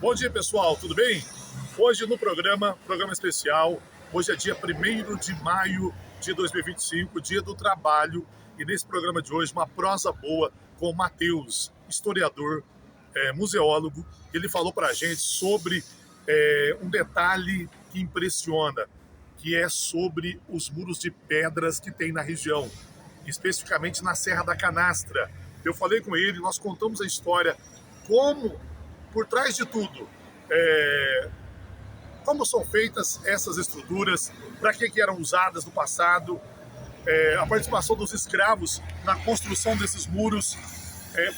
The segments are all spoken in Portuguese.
Bom dia, pessoal, tudo bem? Hoje no programa especial, hoje é dia 1º de maio de 2025, dia do trabalho, e nesse programa de hoje, uma prosa boa com o Matheus, historiador, museólogo. Ele falou para a gente sobre um detalhe que impressiona, que é sobre os muros de pedras que tem na região, especificamente na Serra da Canastra. Eu falei com ele, nós contamos a história, como, por trás de tudo, como são feitas essas estruturas, para que eram usadas no passado, a participação dos escravos na construção desses muros.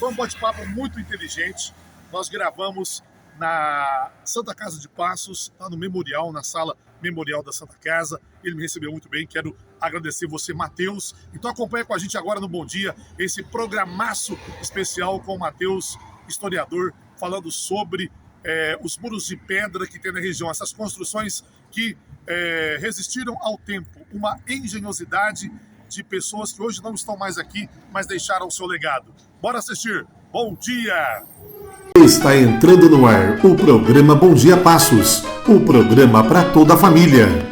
Foi um bate-papo muito inteligente. Nós gravamos na Santa Casa de Passos, lá no Memorial, na sala Memorial da Santa Casa. Ele me recebeu muito bem, quero agradecer você, Matheus. Então acompanha com a gente agora no Bom Dia, esse programaço especial com o Matheus, historiador, falando sobre os muros de pedra que tem na região, essas construções que resistiram ao tempo, uma engenhosidade de pessoas que hoje não estão mais aqui, mas deixaram o seu legado. Bora assistir! Bom dia! Está entrando no ar o programa Bom Dia Passos, o programa para toda a família.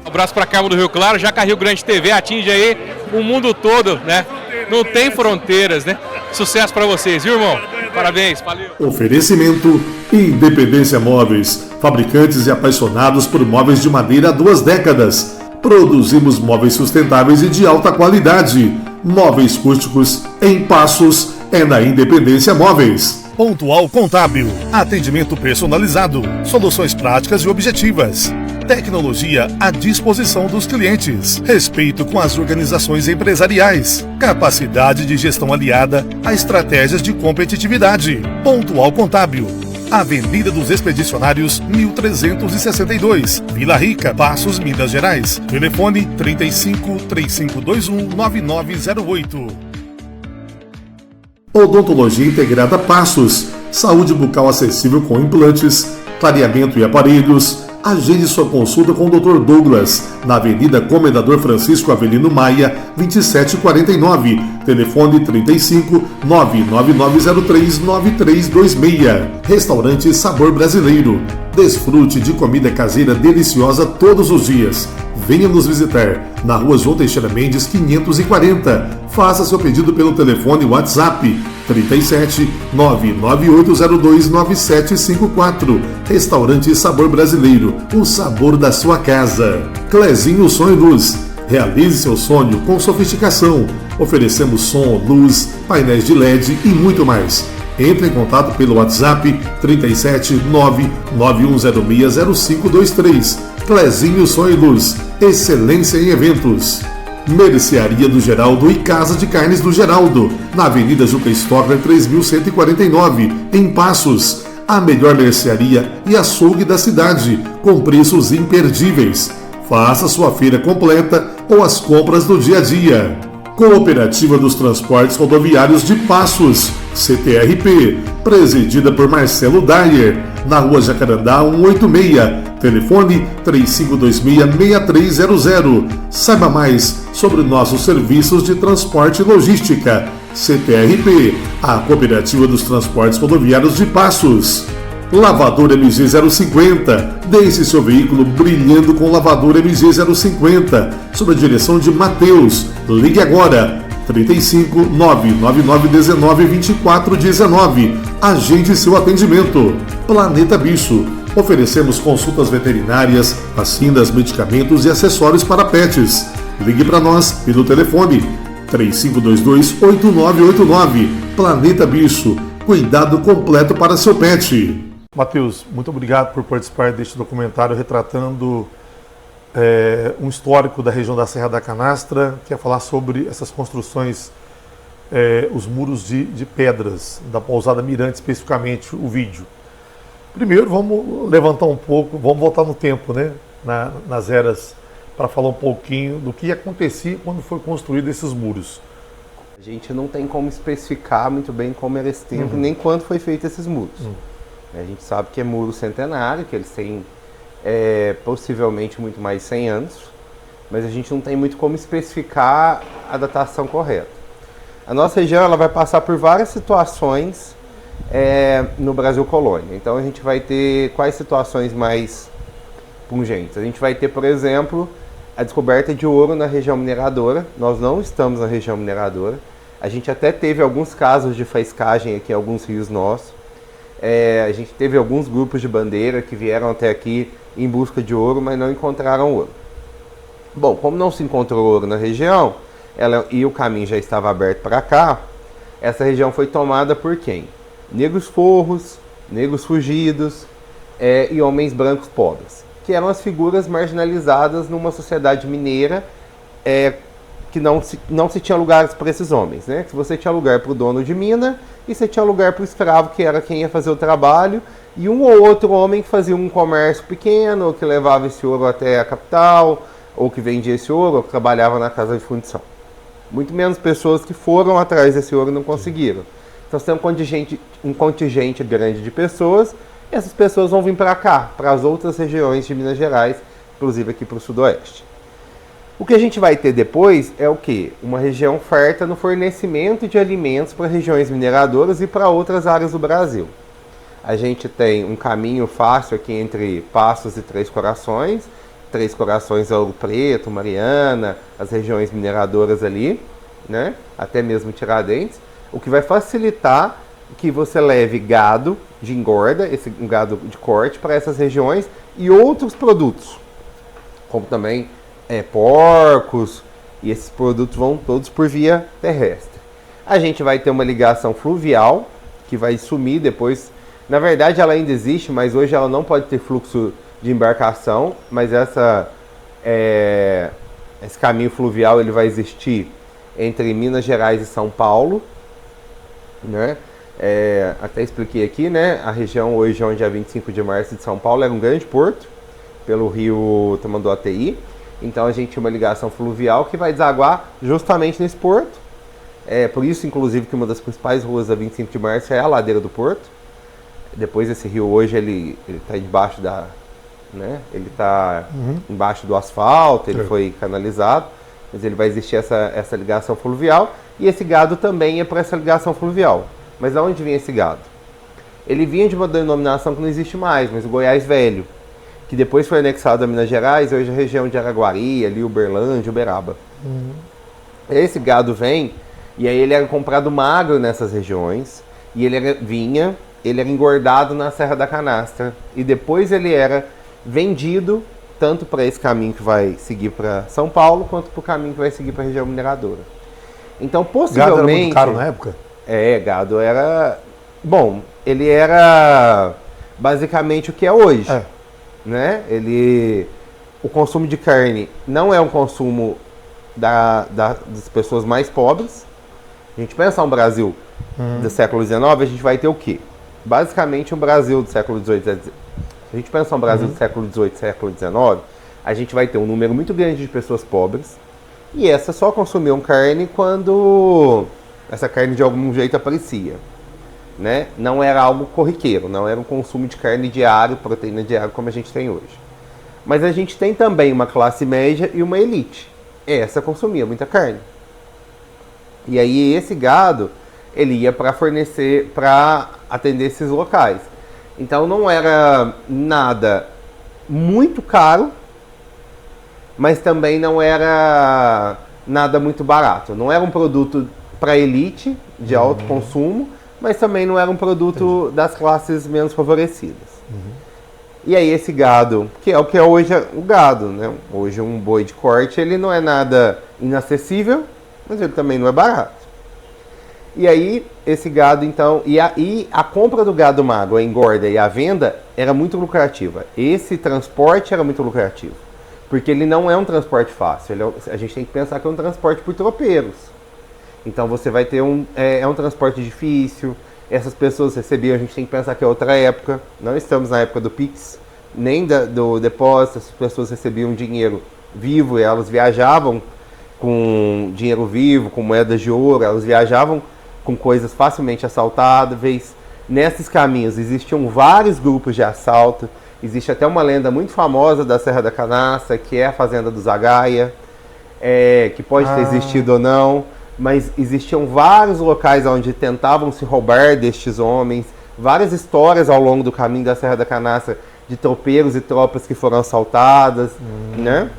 Abraço para Cabo do Rio Claro, Jaca Rio Grande TV atinge aí o mundo todo, né? Não tem fronteiras, né? Sucesso para vocês, viu, irmão? Parabéns, valeu. Oferecimento Independência Móveis, fabricantes e apaixonados por móveis de madeira há 2 décadas. Produzimos móveis sustentáveis e de alta qualidade. Móveis rústicos em Passos é na Independência Móveis. Pontual Contábil, atendimento personalizado, soluções práticas e objetivas. Tecnologia à disposição dos clientes. Respeito com as organizações empresariais. Capacidade de gestão aliada a estratégias de competitividade. Pontual Contábil. Avenida dos Expedicionários, 1362. Vila Rica, Passos, Minas Gerais. Telefone 35 3521 9908. Odontologia Integrada Passos. Saúde bucal acessível com implantes, clareamento e aparelhos. Agende sua consulta com o Dr. Douglas, na Avenida Comendador Francisco Avelino Maia, 2749. Telefone 35 99903 9326. Restaurante Sabor Brasileiro. Desfrute de comida caseira deliciosa todos os dias. Venha nos visitar na Rua João Teixeira Mendes, 540. Faça seu pedido pelo telefone WhatsApp 37 99802 9754. Restaurante Sabor Brasileiro, o sabor da sua casa. Clezinho Som e Luz. Realize seu sonho com sofisticação. Oferecemos som, luz, painéis de LED e muito mais. Entre em contato pelo WhatsApp 37 99106 0523. Clezinho Som e Luz. Excelência em eventos. Mercearia do Geraldo e Casa de Carnes do Geraldo, na Avenida Juca Stockler 3149, em Passos. A melhor mercearia e açougue da cidade, com preços imperdíveis. Faça sua feira completa ou as compras do dia a dia. Cooperativa dos Transportes Rodoviários de Passos, CTRP, presidida por Marcelo Dyer, na Rua Jacarandá 186, telefone 3526-6300. Saiba mais sobre nossos serviços de transporte e logística. CTRP, a Cooperativa dos Transportes Rodoviários de Passos. Lavador MG050, deixe seu veículo brilhando com lavador MG050, sob a direção de Matheus. Ligue agora, 35 99919 2419. Agende seu atendimento. Planeta Bicho, oferecemos consultas veterinárias, vacinas, medicamentos e acessórios para pets. Ligue para nós pelo telefone 3522-8989. Planeta Bicho, cuidado completo para seu pet. Matheus, muito obrigado por participar deste documentário retratando um histórico da região da Serra da Canastra, que é falar sobre essas construções, os muros de pedras, da Pousada Mirante, especificamente o vídeo. Primeiro, vamos levantar um pouco, vamos voltar no tempo, né? Nas eras, para falar um pouquinho do que acontecia quando foi construído esses muros. A gente não tem como especificar muito bem como era esse tempo, nem quando foi feito esses muros. A gente sabe que é muro centenário, que eles têm possivelmente muito mais de 100 anos, mas a gente não tem muito como especificar a datação correta. A nossa região ela vai passar por várias situações no Brasil colônia. Então a gente vai ter quais situações mais pungentes? A gente vai ter, por exemplo, a descoberta de ouro na região mineradora. Nós não estamos na região mineradora. A gente até teve alguns casos de faiscagem aqui em alguns rios nossos. A gente teve alguns grupos de bandeira que vieram até aqui em busca de ouro, mas não encontraram ouro. Bom, como não se encontrou ouro na região, e o caminho já estava aberto para cá, essa região foi tomada por quem? Negros forros, negros fugidos e homens brancos pobres, que eram as figuras marginalizadas numa sociedade mineira que não se tinha lugares para esses homens, né? Se você tinha lugar para o dono de mina e você tinha lugar para o escravo, que era quem ia fazer o trabalho, e um ou outro homem que fazia um comércio pequeno, ou que levava esse ouro até a capital, ou que vendia esse ouro, ou que trabalhava na casa de fundição. Muito menos pessoas que foram atrás desse ouro e não conseguiram. Então, você tem um contingente grande de pessoas, e essas pessoas vão vir para cá, para as outras regiões de Minas Gerais, inclusive aqui para o sudoeste. O que a gente vai ter depois é o quê? Uma região farta no fornecimento de alimentos para regiões mineradoras e para outras áreas do Brasil. A gente tem um caminho fácil aqui entre Passos e Três Corações. Três Corações é Ouro Preto, Mariana, as regiões mineradoras ali, né? Até mesmo Tiradentes, o que vai facilitar que você leve gado de engorda, um gado de corte, para essas regiões e outros produtos, como também porcos, e esses produtos vão todos por via terrestre. A gente vai ter uma ligação fluvial, que vai sumir depois. Na verdade, ela ainda existe, mas hoje ela não pode ter fluxo de embarcação, mas esse caminho fluvial ele vai existir entre Minas Gerais e São Paulo, né? Até expliquei aqui, né? A região hoje, onde é 25 de março de São Paulo, era um grande porto, pelo rio Tamanduateí. Então a gente tinha uma ligação fluvial que vai desaguar justamente nesse porto. Por isso, inclusive, que uma das principais ruas da 25 de março é a ladeira do porto. Depois esse rio hoje ele está debaixo ele está embaixo do asfalto, ele foi canalizado, mas ele vai existir essa ligação fluvial, e esse gado também é para essa ligação fluvial. Mas de onde vinha esse gado? Ele vinha de uma denominação que não existe mais, mas o Goiás Velho, que depois foi anexado a Minas Gerais, hoje é a região de Araguari, ali Uberlândia, Uberaba. Esse gado vem, e aí ele era comprado magro nessas regiões, e ele era engordado na Serra da Canastra, e depois ele era vendido tanto para esse caminho que vai seguir para São Paulo, quanto para o caminho que vai seguir para a região mineradora. Então, possivelmente... Gado era muito caro na época? Gado era... Bom, ele era basicamente o que é hoje. Né? O consumo de carne não é um consumo das pessoas mais pobres. A gente pensa um Brasil do século XIX, a gente vai ter o quê? Basicamente um Brasil do século XVIII. Se a gente pensar um Brasil do século XVIII, século XIX, a gente vai ter um número muito grande de pessoas pobres, e essas só consumiam carne quando essa carne de algum jeito aparecia, né? Não era algo corriqueiro, não era um consumo de carne diário, proteína diária como a gente tem hoje. Mas a gente tem também uma classe média e uma elite. Essa consumia muita carne. E aí esse gado, ele ia para fornecer, para atender esses locais. Então não era nada muito caro, mas também não era nada muito barato. Não era um produto para elite, de alto consumo, mas também não era um produto das classes menos favorecidas. E aí esse gado, que é o que é hoje o gado, né? Hoje um boi de corte, ele não é nada inacessível, mas ele também não é barato. E aí, esse gado, então... E a compra do gado magro, a engorda e a venda era muito lucrativa. Esse transporte era muito lucrativo. Porque ele não é um transporte fácil. A gente tem que pensar que é um transporte por tropeiros. Então, você vai ter um transporte difícil. essas pessoas recebiam, a gente tem que pensar que é outra época, não estamos na época do Pix, nem do depósito, as pessoas recebiam dinheiro vivo e elas viajavam com dinheiro vivo, com moedas de ouro, elas viajavam com coisas facilmente assaltáveis. Nesses caminhos existiam vários grupos de assalto, existe até uma lenda muito famosa da Serra da Canastra, que é a Fazenda do Zagaia, que pode ter existido ou não, mas existiam vários locais onde tentavam se roubar destes homens, várias histórias ao longo do caminho da Serra da Canastra de tropeiros e tropas que foram assaltadas, né?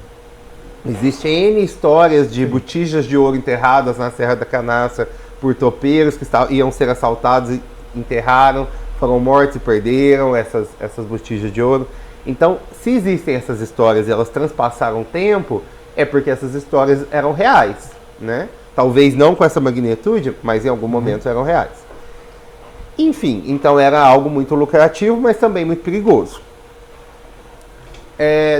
Existem N histórias de botijas de ouro enterradas na Serra da Canastra por tropeiros que iam ser assaltados e enterraram, foram mortos e perderam essas botijas de ouro. Então, se existem essas histórias e elas transpassaram tempo, é porque essas histórias eram reais, né? Talvez não com essa magnitude, mas em algum momento eram reais. Enfim, então era algo muito lucrativo, mas também muito perigoso.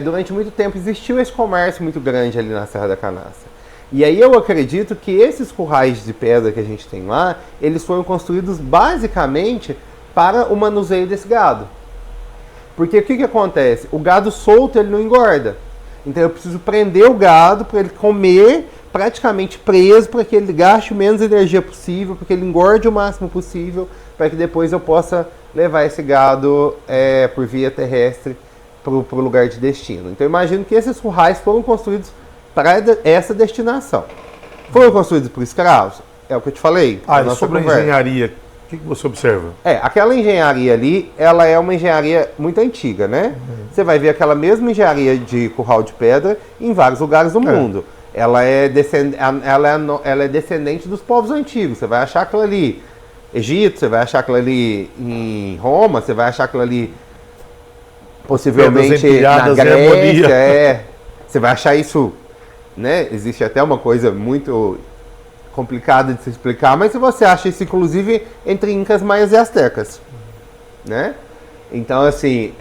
Durante muito tempo existiu esse comércio muito grande ali na Serra da Canastra. E aí eu acredito que esses currais de pedra que a gente tem lá, eles foram construídos basicamente para o manuseio desse gado. Porque o que acontece? O gado solto ele não engorda. Então eu preciso prender o gado para ele comer praticamente preso, para que ele gaste o menos energia possível, para que ele engorde o máximo possível, para que depois eu possa levar esse gado por via terrestre para o lugar de destino. Então eu imagino que esses currais foram construídos para essa destinação. Foram construídos por escravos? É o que eu te falei. E sobre a engenharia, o que você observa? Aquela engenharia ali, ela é uma engenharia muito antiga, né? Você vai ver aquela mesma engenharia de curral de pedra em vários lugares do mundo. Ela é descendente dos povos antigos. Você vai achar aquilo ali Egito, você vai achar aquilo ali em Roma, você vai achar aquilo ali possivelmente na Grécia. Você vai achar isso, né? Existe até uma coisa muito complicada de se explicar, mas você acha isso inclusive entre incas, maias e astecas, né? Então, assim,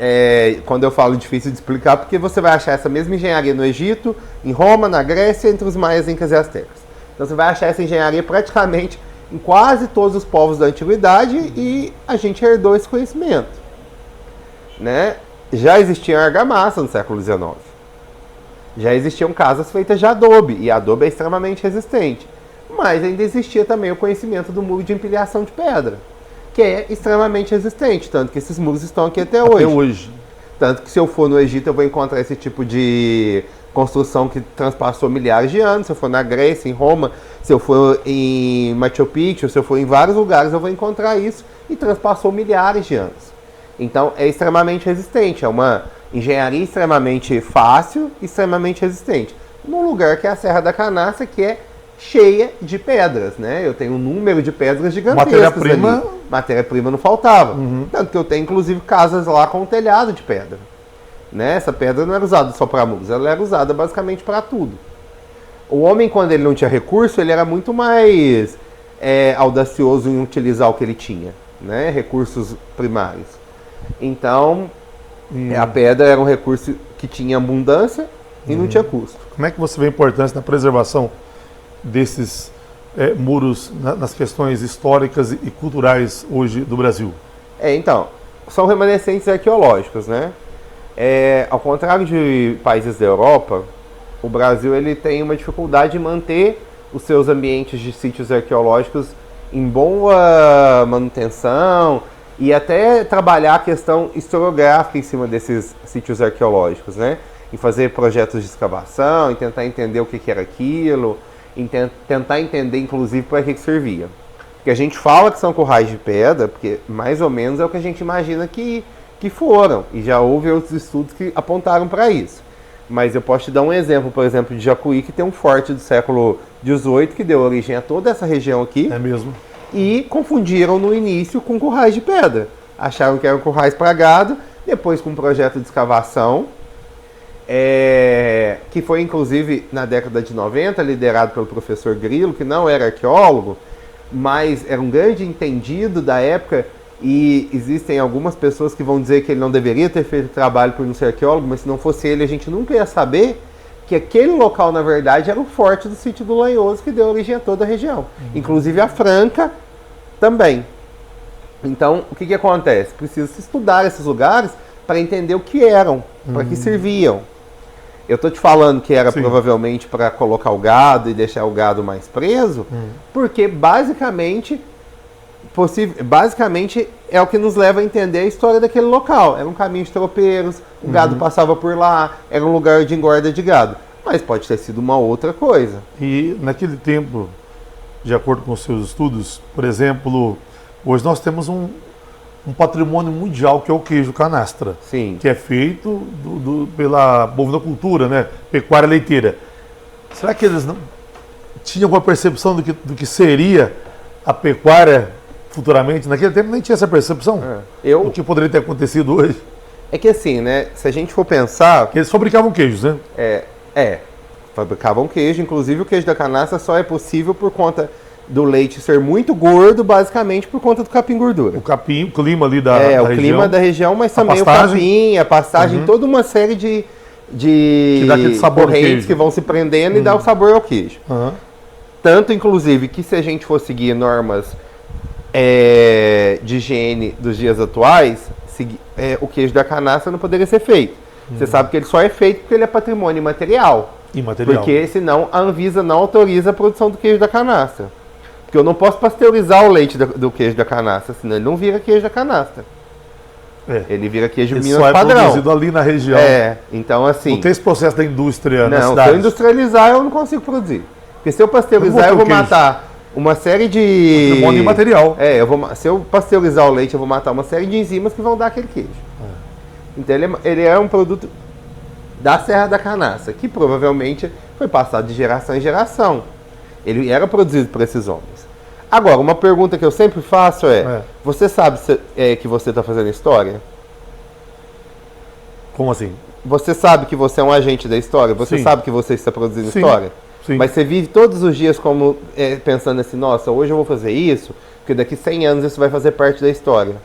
quando eu falo difícil de explicar, porque você vai achar essa mesma engenharia no Egito, em Roma, na Grécia, entre os maias, incas e astecas. Então você vai achar essa engenharia praticamente em quase todos os povos da antiguidade e a gente herdou esse conhecimento, né? Já existia argamassa no século XIX. Já existiam casas feitas de adobe, e adobe é extremamente resistente. Mas ainda existia também o conhecimento do muro de empilhação de pedra, que é extremamente resistente, tanto que esses muros estão aqui até hoje. Tanto que se eu for no Egito eu vou encontrar esse tipo de construção que transpassou milhares de anos. Se eu for na Grécia, em Roma, se eu for em Machu Picchu, se eu for em vários lugares eu vou encontrar isso, e transpassou milhares de anos. Então é extremamente resistente, é uma engenharia extremamente fácil e extremamente resistente. Num lugar que é a Serra da Canastra, que é cheia de pedras, né? Eu tenho um número de pedras gigantescas ali. Matéria-prima não faltava. Tanto que eu tenho, inclusive, casas lá com um telhado de pedra. Né? Essa pedra não era usada só para muros, ela era usada basicamente para tudo. O homem, quando ele não tinha recurso, ele era muito mais audacioso em utilizar o que ele tinha, né? Recursos primários. Então, a pedra era um recurso que tinha abundância e não tinha custo. Como é que você vê a importância na preservação desses muros nas questões históricas e culturais hoje do Brasil? Então, são remanescentes arqueológicos, né? Ao contrário de países da Europa, o Brasil ele tem uma dificuldade de manter os seus ambientes de sítios arqueológicos em boa manutenção e até trabalhar a questão historiográfica em cima desses sítios arqueológicos, né? Em fazer projetos de escavação, em tentar entender o que era aquilo, em tentar entender, inclusive, para que servia. Porque a gente fala que são currais de pedra, porque mais ou menos é o que a gente imagina que foram, e já houve outros estudos que apontaram para isso. Mas eu posso te dar um exemplo, por exemplo, de Jacuí, que tem um forte do século XVIII, que deu origem a toda essa região aqui. É mesmo. E confundiram no início com currais de pedra. Acharam que eram currais para gado, depois com um projeto de escavação, que foi inclusive na década de 90, liderado pelo professor Grilo, que não era arqueólogo, mas era um grande entendido da época, e existem algumas pessoas que vão dizer que ele não deveria ter feito trabalho por não ser arqueólogo, mas se não fosse ele a gente nunca ia saber que aquele local na verdade era o forte do sítio do Lanhoso, que deu origem a toda a região, inclusive a Franca também, Então, o que acontece? Precisa se estudar esses lugares para entender o que eram, para que serviam. Eu estou te falando que era provavelmente para colocar o gado e deixar o gado mais preso, porque basicamente é o que nos leva a entender a história daquele local. Era um caminho de tropeiros, o gado passava por lá, era um lugar de engorda de gado. Mas pode ter sido uma outra coisa. E naquele tempo, de acordo com os seus estudos, por exemplo, hoje nós temos um patrimônio mundial que é o queijo canastra. Sim. Que é feito pela bovinocultura, né? Pecuária leiteira. Será que eles não tinham alguma percepção do que seria a pecuária futuramente? Naquele tempo nem tinha essa percepção do que poderia ter acontecido hoje. É que assim, né? Se a gente for pensar... Que eles fabricavam queijos, né? Fabricavam queijo. Inclusive o queijo da canastra só é possível por conta do leite ser muito gordo, basicamente por conta do capim gordura. O capim, o clima ali da região. O clima da região, mas também o capim, a pastagem, toda uma série de correntes que vão se prendendo e dá o sabor ao queijo. Tanto, inclusive, que se a gente for seguir normas de higiene dos dias atuais, o queijo da canastra não poderia ser feito. Você sabe que ele só é feito porque ele é patrimônio imaterial. Porque senão a Anvisa não autoriza a produção do queijo da canastra. Porque eu não posso pasteurizar o leite do queijo da canastra, senão ele não vira queijo da canastra. Ele vira queijo Minas padrão. Ele só é produzido ali na região. Então assim... Não tem esse processo da indústria na cidade? Não, se eu industrializar eu não consigo produzir. Porque se eu pasteurizar eu vou matar uma série de... Patrimônio imaterial. Se eu pasteurizar o leite eu vou matar uma série de enzimas que vão dar aquele queijo. Então ele é um produto da Serra da Canastra, que provavelmente foi passado de geração em geração. Ele era produzido por esses homens. Agora, uma pergunta que eu sempre faço você sabe que você está fazendo história? Como assim? Você sabe que você é um agente da história? Você sabe que você está produzindo história? Sim. Mas você vive todos os dias como pensando assim, nossa, hoje eu vou fazer isso, porque daqui 100 anos isso vai fazer parte da história.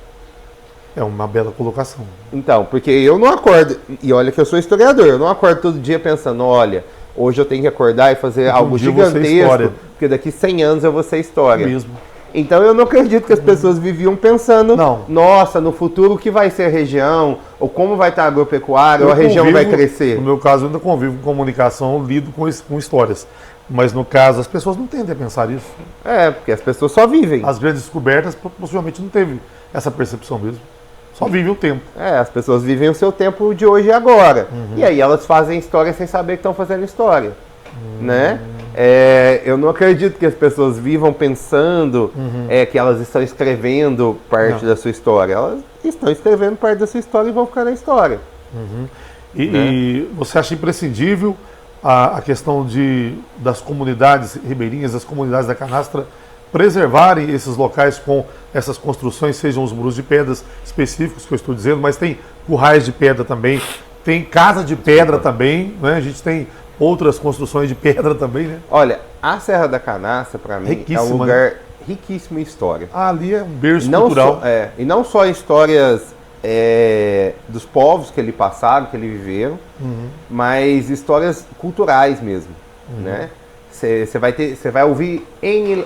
É uma bela colocação. Então, porque eu não acordo, e olha que eu sou historiador, eu não acordo todo dia pensando, olha, hoje eu tenho que acordar e fazer algo gigantesco, porque daqui 100 anos eu vou ser história. Mesmo. Então eu não acredito que as pessoas viviam pensando, nossa, no futuro o que vai ser a região, ou como vai estar a agropecuária, ou a região vai crescer. No meu caso, eu ainda convivo com comunicação, lido com histórias. Mas no caso, as pessoas não tendem a pensar isso. Porque as pessoas só vivem. As grandes descobertas possivelmente não teve essa percepção mesmo. Só vive o tempo. As pessoas vivem o seu tempo de hoje e agora. E aí elas fazem história sem saber que estão fazendo história. Né? Eu não acredito que as pessoas vivam pensando que elas estão escrevendo parte da sua história. Elas estão escrevendo parte da sua história e vão ficar na história. E você acha imprescindível a questão das comunidades ribeirinhas, das comunidades da canastra, preservarem esses locais com essas construções, sejam os muros de pedras específicos que eu estou dizendo, mas tem currais de pedra também, tem casa de pedra também, né? A gente tem outras construções de pedra também, né? Olha, a Serra da Canastra, para mim, é um lugar riquíssimo em história. Ali é um berço cultural. E não só histórias dos povos que ele passaram, que ele viveram, mas histórias culturais mesmo, né? Você vai ouvir N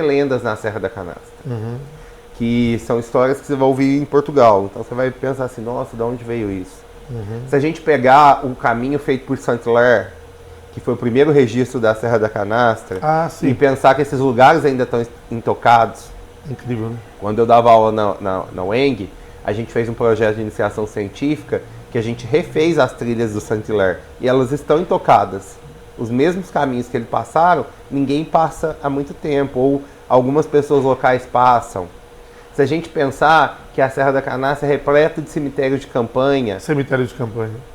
lendas na Serra da Canastra, que são histórias que você vai ouvir em Portugal. Então você vai pensar assim, nossa, de onde veio isso? Se a gente pegar o caminho feito por Saint-Hilaire, que foi o primeiro registro da Serra da Canastra, e pensar que esses lugares ainda estão intocados. Incrível, né? Quando eu dava aula na UENG, a gente fez um projeto de iniciação científica que a gente refez as trilhas do Saint-Hilaire e elas estão intocadas. Os mesmos caminhos que eles passaram, ninguém passa há muito tempo, ou algumas pessoas locais passam. Se a gente pensar que a Serra da Canastra é repleta de cemitérios de campanha,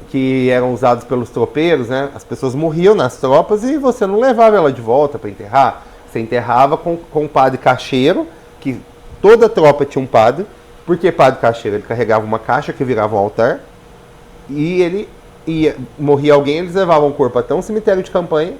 que eram usados pelos tropeiros, né? As pessoas morriam nas tropas e você não levava ela de volta para enterrar. Você enterrava com um padre caixeiro, que toda tropa tinha um padre. Por que padre caixeiro? Ele carregava uma caixa que virava um altar e morria alguém, eles levavam o corpo até um cemitério de campanha,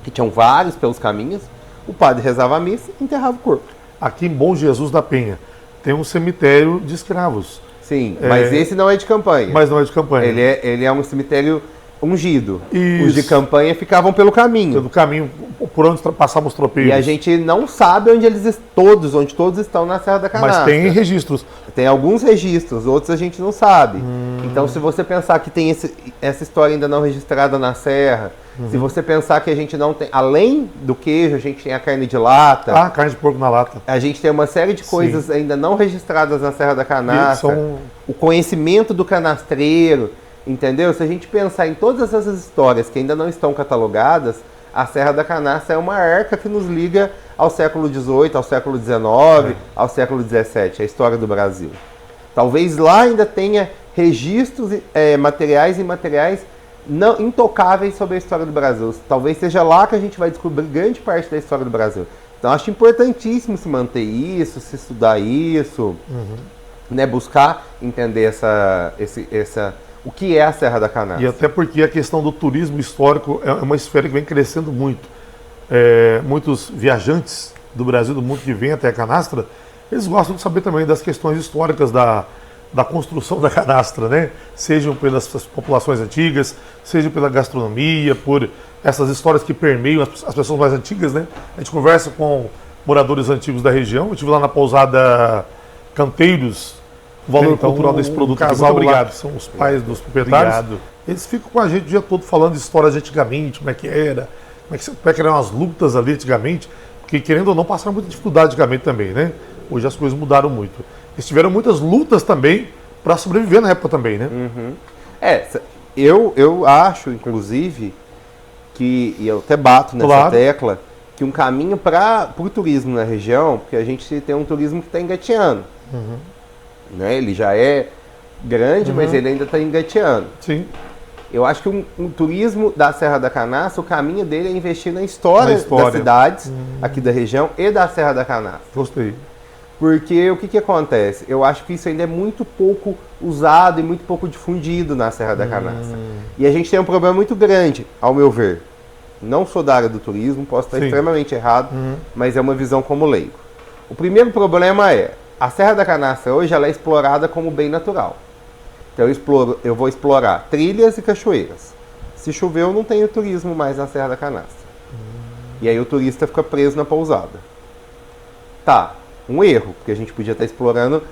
que tinham vários pelos caminhos, o padre rezava a missa e enterrava o corpo. Aqui em Bom Jesus da Penha tem um cemitério de escravos. Sim, mas esse não é de campanha. Mas não é de campanha. Ele é um cemitério ungido. Isso. Os de campanha ficavam pelo caminho. Do caminho por onde passavam os tropeiros. E a gente não sabe onde onde todos estão na Serra da Canastra. Mas tem registros. Tem alguns registros, outros a gente não sabe. Então, se você pensar que tem essa história ainda não registrada na Serra, se você pensar que a gente não tem, além do queijo, a gente tem a carne de lata. Ah, carne de porco na lata. A gente tem uma série de coisas ainda não registradas na Serra da Canastra. O conhecimento do canastreiro, entendeu? Se a gente pensar em todas essas histórias que ainda não estão catalogadas, a Serra da Canastra é uma arca que nos liga ao século XVIII, ao século XIX, ao século XVII, a história do Brasil. Talvez lá ainda tenha registros materiais e imateriais não intocáveis sobre a história do Brasil. Talvez seja lá que a gente vai descobrir grande parte da história do Brasil. Então acho importantíssimo se manter isso, se estudar isso, né, buscar entender o que é a Serra da Canastra. E até porque a questão do turismo histórico é uma esfera que vem crescendo muito. Muitos viajantes do Brasil, do mundo que vem até a Canastra, eles gostam de saber também das questões históricas da construção da canastra, né? Sejam pelas populações antigas, seja pela gastronomia, por essas histórias que permeiam as pessoas mais antigas, né? A gente conversa com moradores antigos da região. Eu estive lá na pousada Canteiros. O valor cultural desse produto. Casal, obrigado. São os pais dos proprietários. Obrigado. Eles ficam com a gente o dia todo falando de histórias de antigamente, como é que eram as lutas ali antigamente, porque querendo ou não passaram muita dificuldade antigamente também, né? Hoje as coisas mudaram muito. Eles tiveram muitas lutas também para sobreviver na época também, né? Eu acho, inclusive, e eu até bato nessa tecla, que um caminho para o turismo na região, porque a gente tem um turismo que está engateando. Né? Ele já é grande, mas ele ainda está engateando. Sim. Eu acho que um turismo da Serra da Canastra, o caminho dele é investir na história das cidades aqui da região e da Serra da Canastra. Gostei. Porque o que acontece? Eu acho que isso ainda é muito pouco usado e muito pouco difundido na Serra da Canastra. E a gente tem um problema muito grande, ao meu ver. Não sou da área do turismo, posso estar extremamente errado, mas é uma visão como leigo. O primeiro problema é, a Serra da Canastra hoje ela é explorada como bem natural. Então eu vou explorar trilhas e cachoeiras. Se chover, eu não tenho turismo mais na Serra da Canastra. E aí o turista fica preso na pousada. Tá, um erro, porque a gente podia estar explorando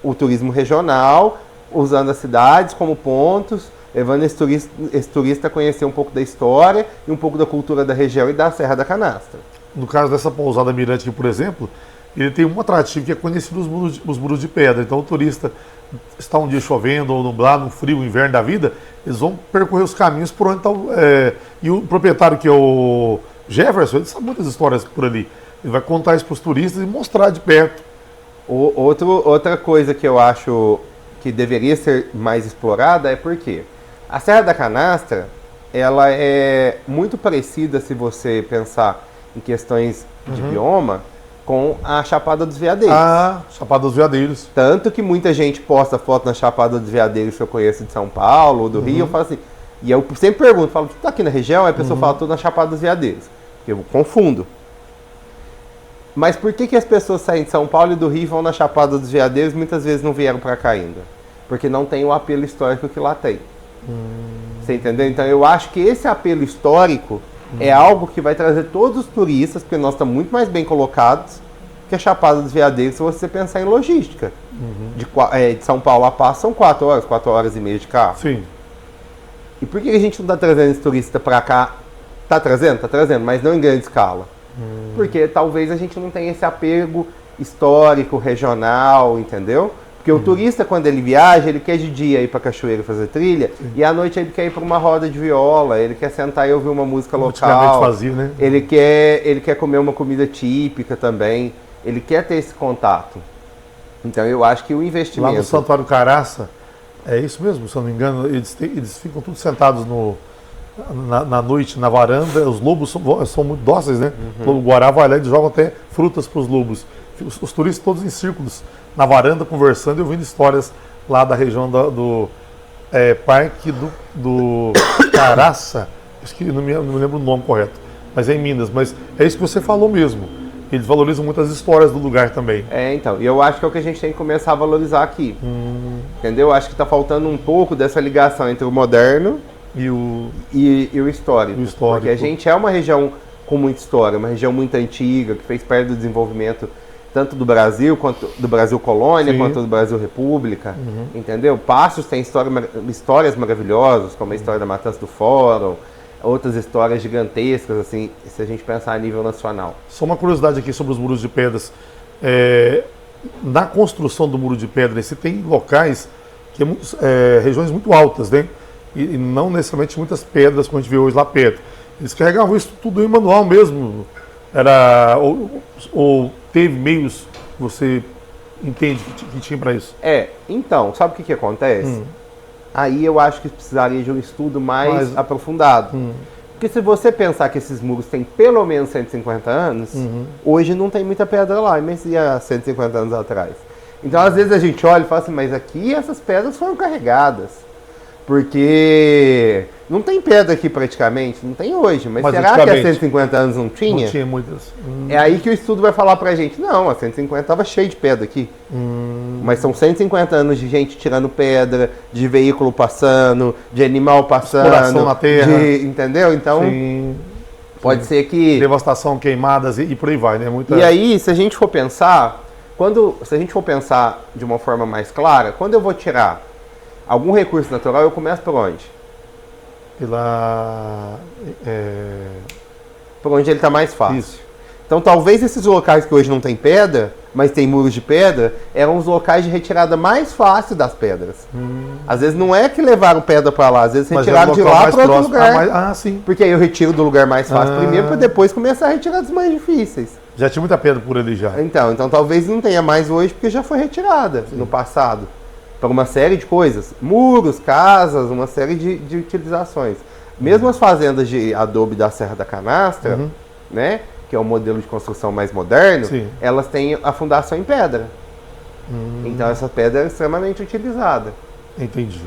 o turismo regional, usando as cidades como pontos, levando esse turista a conhecer um pouco da história e um pouco da cultura da região e da Serra da Canastra. No caso dessa pousada Mirante aqui, por exemplo, ele tem um atrativo que é conhecido os muros de pedra. Então o turista está um dia chovendo ou nublado, no frio, inverno da vida, eles vão percorrer os caminhos por onde está e o proprietário, que é o Jefferson, ele sabe muitas histórias por ali. Ele vai contar isso para os turistas e mostrar de perto. Outra coisa que eu acho que deveria ser mais explorada é porque a Serra da Canastra, ela é muito parecida, se você pensar em questões de bioma, com a Chapada dos Veadeiros. Ah, Chapada dos Veadeiros. Tanto que muita gente posta foto na Chapada dos Veadeiros que eu conheço de São Paulo ou do Rio, eu falo assim, e eu sempre pergunto, falo, tu tá aqui na região? Aí a pessoa fala, tô na Chapada dos Veadeiros. Eu confundo. Mas por que as pessoas saem de São Paulo e do Rio e vão na Chapada dos Veadeiros e muitas vezes não vieram para cá ainda? Porque não tem o apelo histórico que lá tem. Você entendeu? Então eu acho que esse apelo histórico é algo que vai trazer todos os turistas, porque nós estamos muito mais bem colocados que a Chapada dos Veadeiros, se você pensar em logística. De São Paulo a Passo são 4 horas e meia de carro. Sim. E por que a gente não está trazendo esse turista para cá? Está trazendo, mas não em grande escala. Porque talvez a gente não tenha esse apego histórico, regional, entendeu? Porque o turista, quando ele viaja, ele quer de dia ir para cachoeira fazer trilha, e à noite ele quer ir para uma roda de viola, ele quer sentar e ouvir uma música local. Fazia, né? Ele quer comer uma comida típica também, ele quer ter esse contato. Então eu acho que o investimento... Lá no Santuário Caraça, é isso mesmo, se eu não me engano, eles ficam todos sentados na noite, na varanda. Os lobos são muito dóceis, né? O lobo guará vai lá e eles jogam até frutas para os lobos. Os turistas todos em círculos na varanda, conversando e ouvindo histórias lá da região do Parque do Caraça. Acho que não me lembro o nome correto, mas é em Minas. Mas é isso que você falou mesmo. Eles valorizam muito as histórias do lugar também. Então, e eu acho que é o que a gente tem que começar a valorizar aqui. Entendeu? Acho que está faltando um pouco dessa ligação entre o moderno E o histórico. Porque a gente é uma região com muita história, uma região muito antiga, que fez parte do desenvolvimento tanto do Brasil, quanto do Brasil Colônia, quanto do Brasil República, entendeu? Passos tem histórias maravilhosas, como a história da Matança do Fórum, outras histórias gigantescas, assim, se a gente pensar a nível nacional. Só uma curiosidade aqui sobre os muros de pedras. Na construção do muro de pedra, você tem locais, regiões muito altas, né? E não necessariamente muitas pedras, como a gente vê hoje lá perto. Eles carregavam isso tudo em manual mesmo. Ou teve meios que você entende que tinha para isso? Então, sabe o que acontece? Aí eu acho que precisaria de um estudo mais aprofundado. Porque se você pensar que esses muros têm pelo menos 150 anos, hoje não tem muita pedra lá, mas e há 150 anos atrás? Então, às vezes a gente olha e fala assim, mas aqui essas pedras foram carregadas. Porque não tem pedra aqui praticamente, não tem hoje, mas será que há 150 anos não tinha? Não tinha muitas. É aí que o estudo vai falar pra gente, não, há 150 estava cheio de pedra aqui. Mas são 150 anos de gente tirando pedra, de veículo passando, de animal passando. Exploração na terra. Entendeu? Então, pode ser que... Devastação, queimadas e por aí vai, né? E aí, se a gente for pensar, de uma forma mais clara, quando eu vou tirar algum recurso natural, eu começo por onde? Por onde ele está mais fácil. Isso. Então, talvez esses locais que hoje não tem pedra, mas tem muros de pedra, eram os locais de retirada mais fácil das pedras. Às vezes não é que levaram pedra para lá, às vezes retiraram de lá para outro lugar. Sim. Porque aí eu retiro do lugar mais fácil primeiro, para depois começar a retirar dos mais difíceis. Já tinha muita pedra por ali já. Então talvez não tenha mais hoje, porque já foi retirada no passado. Para uma série de coisas, muros, casas, uma série de utilizações. Mesmo as fazendas de adobe da Serra da Canastra, né, que é um modelo de construção mais moderno, elas têm a fundação em pedra. Então essa pedra é extremamente utilizada. Entendi.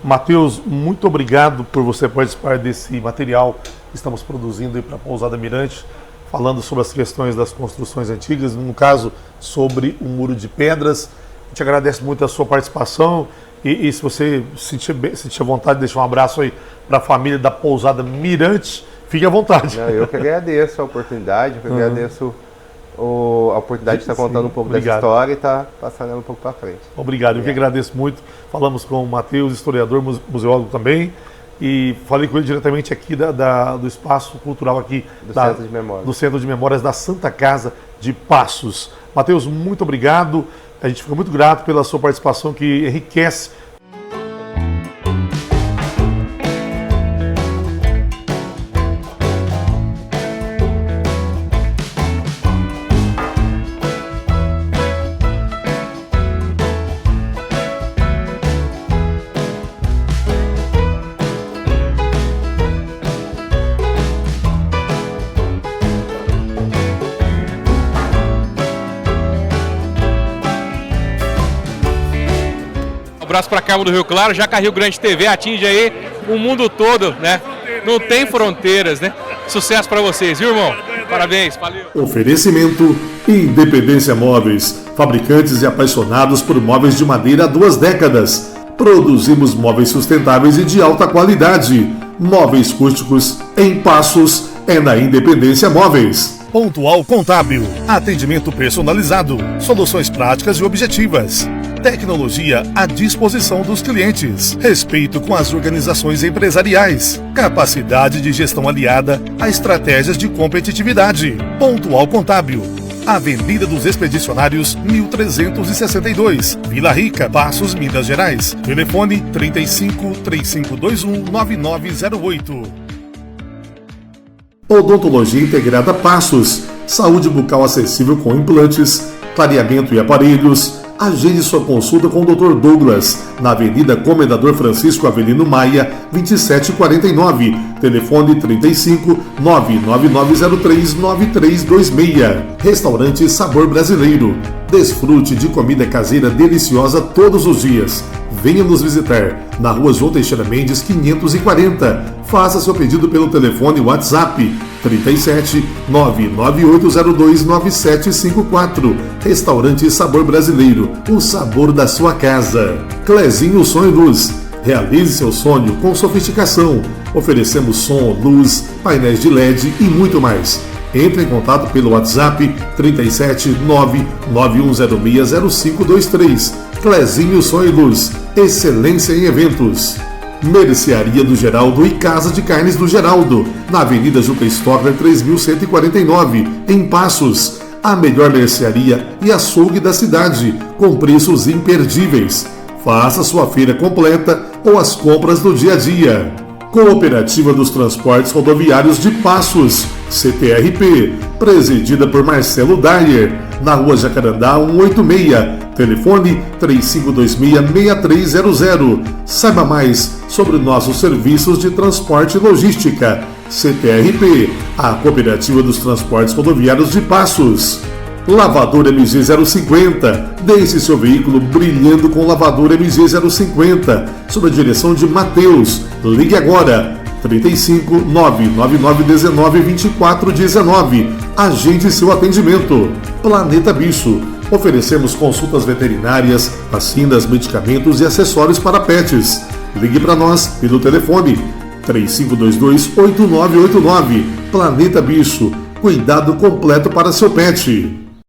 Matheus, muito obrigado por você participar desse material que estamos produzindo para a Pousada Mirante, falando sobre as questões das construções antigas, no caso sobre o muro de pedras. Te agradeço muito a sua participação e se você sentir vontade de deixar um abraço aí para a família da Pousada Mirante, fique à vontade. Eu que agradeço a oportunidade, agradeço a oportunidade de estar contando um pouco dessa história e estar passando ela um pouco para frente. Obrigado, eu que agradeço muito. Falamos com o Matheus, historiador, museólogo também, e falei com ele diretamente aqui do espaço cultural aqui do Centro de Memórias da Santa Casa de Passos. Matheus, muito obrigado. A gente fica muito grato pela sua participação, que enriquece. Abraço para Carmo do Rio Claro, Jaca Rio Grande TV atinge aí o mundo todo, né? Não tem fronteiras, né? Sucesso para vocês, viu, irmão? Parabéns, valeu. Oferecimento Independência Móveis, fabricantes e apaixonados por móveis de madeira há 2 décadas. Produzimos móveis sustentáveis e de alta qualidade. Móveis rústicos em Passos é na Independência Móveis. Pontual Contábil, atendimento personalizado, soluções práticas e objetivas. Tecnologia à disposição dos clientes. Respeito com as organizações empresariais. Capacidade de gestão aliada a estratégias de competitividade. Pontual Contábil. Avenida dos Expedicionários, 1362, Vila Rica, Passos, Minas Gerais. Telefone 35 3521 9908. Odontologia Integrada Passos. Saúde bucal acessível com implantes, clareamento e aparelhos. Agende sua consulta com o Dr. Douglas, na Avenida Comendador Francisco Avelino Maia, 2749. Telefone 35 99903 9326. Restaurante Sabor Brasileiro. Desfrute de comida caseira deliciosa todos os dias. Venha nos visitar na Rua João Teixeira Mendes, 540. Faça seu pedido pelo telefone WhatsApp 37 99802 9754. Restaurante Sabor Brasileiro, o sabor da sua casa. Clezinho Sonho Luz, Realize seu sonho com sofisticação. Oferecemos som, luz, painéis de LED e muito mais. Entre em contato pelo WhatsApp 37991060523. Clezinho Som e Luz, excelência em eventos. Mercearia do Geraldo e Casa de Carnes do Geraldo, na Avenida Juca Stockler 3149, em Passos. A melhor mercearia e açougue da cidade, com preços imperdíveis. Faça sua feira completa ou as compras do dia a dia. Cooperativa dos Transportes Rodoviários de Passos, CTRP, presidida por Marcelo Dyer, na Rua Jacarandá 186, telefone 3526-6300. Saiba mais sobre nossos serviços de transporte e logística. CTRP, a Cooperativa dos Transportes Rodoviários de Passos. Lavador MG050. Deixe seu veículo brilhando com lavador MG050, sob a direção de Matheus. Ligue agora, 35 99919 2419. Agende seu atendimento. Planeta Bicho. Oferecemos consultas veterinárias, vacinas, medicamentos e acessórios para pets. Ligue para nós pelo telefone 3522-8989. Planeta Bicho. Cuidado completo para seu pet.